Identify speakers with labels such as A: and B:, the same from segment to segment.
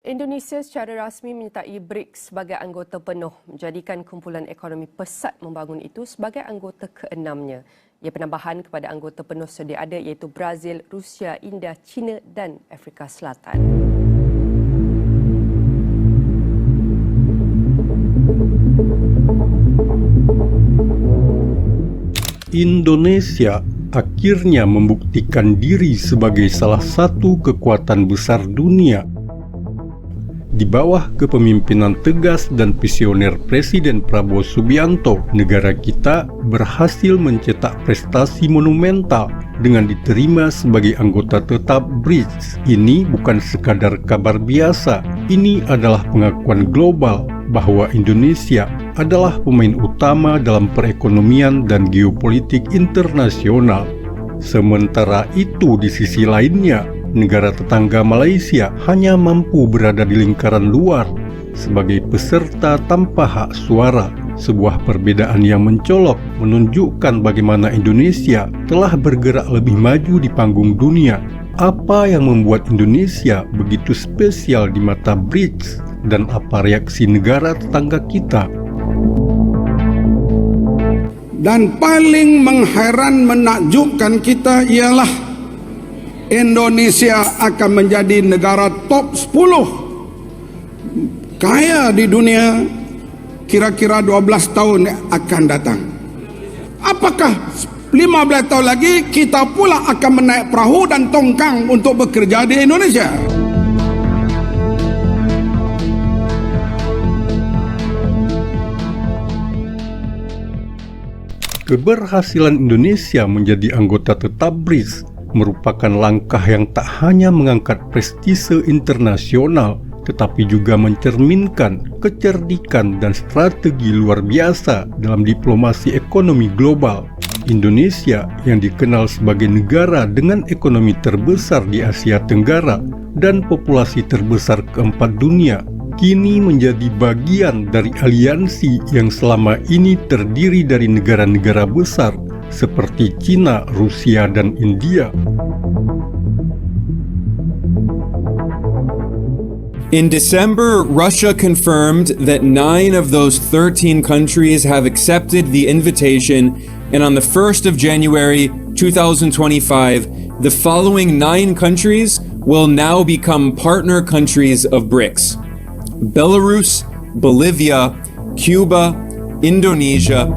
A: Indonesia secara rasmi menyertai BRICS sebagai anggota penuh, menjadikan kumpulan ekonomi pesat membangun itu sebagai anggota ke-6-nya. Ia penambahan kepada anggota penuh sedia ada iaitu Brazil, Rusia, India, China dan Afrika Selatan.
B: Indonesia akhirnya membuktikan diri sebagai salah satu kekuatan besar dunia. Di bawah kepemimpinan tegas dan visioner Presiden Prabowo Subianto, negara kita berhasil mencetak prestasi monumental dengan diterima sebagai anggota tetap BRICS. Ini bukan sekadar kabar biasa, ini adalah pengakuan global bahwa Indonesia adalah pemain utama dalam perekonomian dan geopolitik internasional. Sementara itu di sisi lainnya, negara tetangga Malaysia hanya mampu berada di lingkaran luar sebagai peserta tanpa hak suara. Sebuah perbedaan yang mencolok menunjukkan bagaimana Indonesia telah bergerak lebih maju di panggung dunia. Apa yang membuat Indonesia begitu spesial di mata BRICS dan apa reaksi negara tetangga kita?
C: Dan paling mengheran menakjubkan kita ialah Indonesia akan menjadi negara top 10 kaya di dunia kira-kira 12 tahun akan datang. Apakah 15 tahun lagi kita pula akan menaik perahu dan tongkang untuk bekerja di Indonesia?
B: Keberhasilan Indonesia menjadi anggota tetap BRICS merupakan langkah yang tak hanya mengangkat prestise internasional, tetapi juga mencerminkan kecerdikan dan strategi luar biasa dalam diplomasi ekonomi global. Indonesia yang dikenal sebagai negara dengan ekonomi terbesar di Asia Tenggara dan populasi terbesar keempat dunia, kini menjadi bagian dari aliansi yang selama ini terdiri dari negara-negara besar seperti China, Rusia, dan India.
D: In December, Russia confirmed that 9 of those 13 countries have accepted the invitation, and on the 1st of January 2025, the following 9 countries will now become partner countries of BRICS: Belarus, Bolivia, Cuba, Indonesia.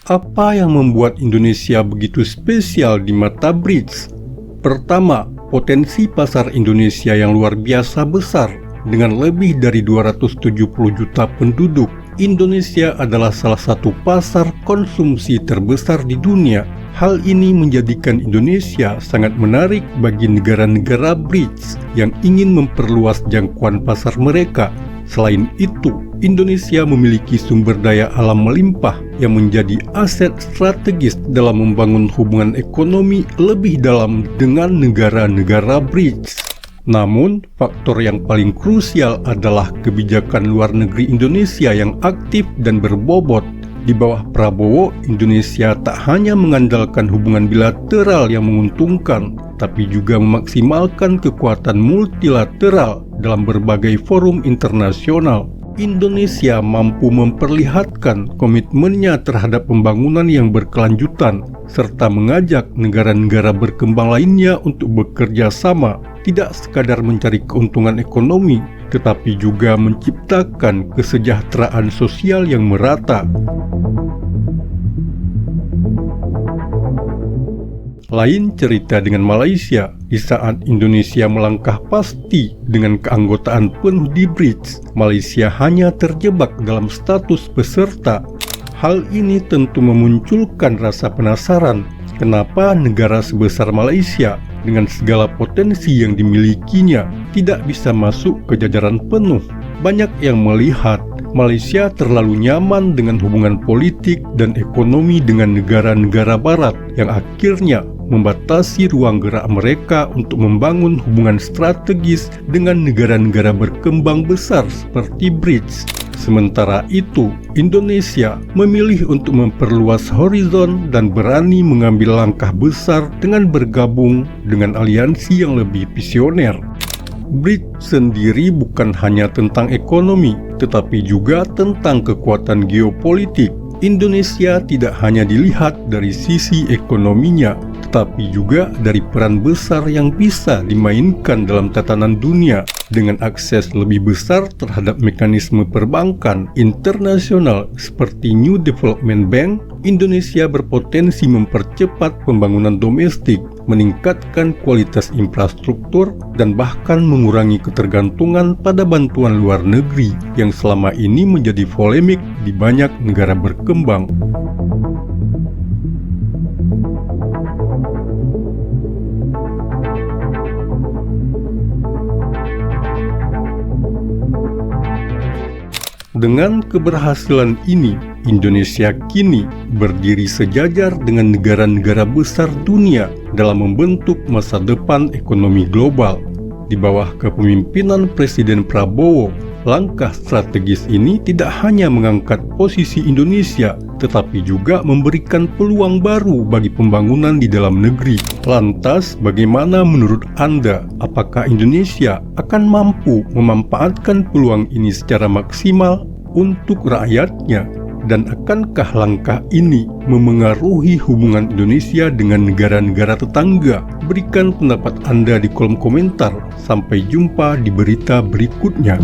B: Apa yang membuat Indonesia begitu spesial di mata BRICS? Pertama, potensi pasar Indonesia yang luar biasa besar. Dengan lebih dari 270 juta penduduk, Indonesia adalah salah satu pasar konsumsi terbesar di dunia. Hal ini menjadikan Indonesia sangat menarik bagi negara-negara BRICS yang ingin memperluas jangkauan pasar mereka. Selain itu, Indonesia memiliki sumber daya alam melimpah yang menjadi aset strategis dalam membangun hubungan ekonomi lebih dalam dengan negara-negara BRICS. Namun, faktor yang paling krusial adalah kebijakan luar negeri Indonesia yang aktif dan berbobot. Di bawah Prabowo, Indonesia tak hanya mengandalkan hubungan bilateral yang menguntungkan, tapi juga memaksimalkan kekuatan multilateral dalam berbagai forum internasional. Indonesia mampu memperlihatkan komitmennya terhadap pembangunan yang berkelanjutan, serta mengajak negara-negara berkembang lainnya untuk bekerja sama, tidak sekadar mencari keuntungan ekonomi, tetapi juga menciptakan kesejahteraan sosial yang merata. Lain cerita dengan Malaysia. Di saat Indonesia melangkah pasti dengan keanggotaan penuh di BRICS, Malaysia hanya terjebak dalam status peserta. Hal ini tentu memunculkan rasa penasaran, kenapa negara sebesar Malaysia dengan segala potensi yang dimilikinya tidak bisa masuk ke jajaran penuh. Banyak yang melihat Malaysia terlalu nyaman dengan hubungan politik dan ekonomi dengan negara-negara barat yang akhirnya membatasi ruang gerak mereka untuk membangun hubungan strategis dengan negara-negara berkembang besar seperti BRICS. Sementara itu, Indonesia memilih untuk memperluas horizon dan berani mengambil langkah besar dengan bergabung dengan aliansi yang lebih visioner. BRICS sendiri bukan hanya tentang ekonomi, tetapi juga tentang kekuatan geopolitik. Indonesia tidak hanya dilihat dari sisi ekonominya, tetapi juga dari peran besar yang bisa dimainkan dalam tatanan dunia. Dengan akses lebih besar terhadap mekanisme perbankan internasional seperti New Development Bank, Indonesia berpotensi mempercepat pembangunan domestik, meningkatkan kualitas infrastruktur, dan bahkan mengurangi ketergantungan pada bantuan luar negeri yang selama ini menjadi polemik di banyak negara berkembang. Dengan keberhasilan ini, Indonesia kini berdiri sejajar dengan negara-negara besar dunia dalam membentuk masa depan ekonomi global. Di bawah kepemimpinan Presiden Prabowo, langkah strategis ini tidak hanya mengangkat posisi Indonesia, tetapi juga memberikan peluang baru bagi pembangunan di dalam negeri. Lantas, bagaimana menurut Anda? Apakah Indonesia akan mampu memanfaatkan peluang ini secara maksimal untuk rakyatnya? Dan akankah langkah ini memengaruhi hubungan Indonesia dengan negara-negara tetangga? Berikan pendapat Anda di kolom komentar. Sampai jumpa di berita berikutnya.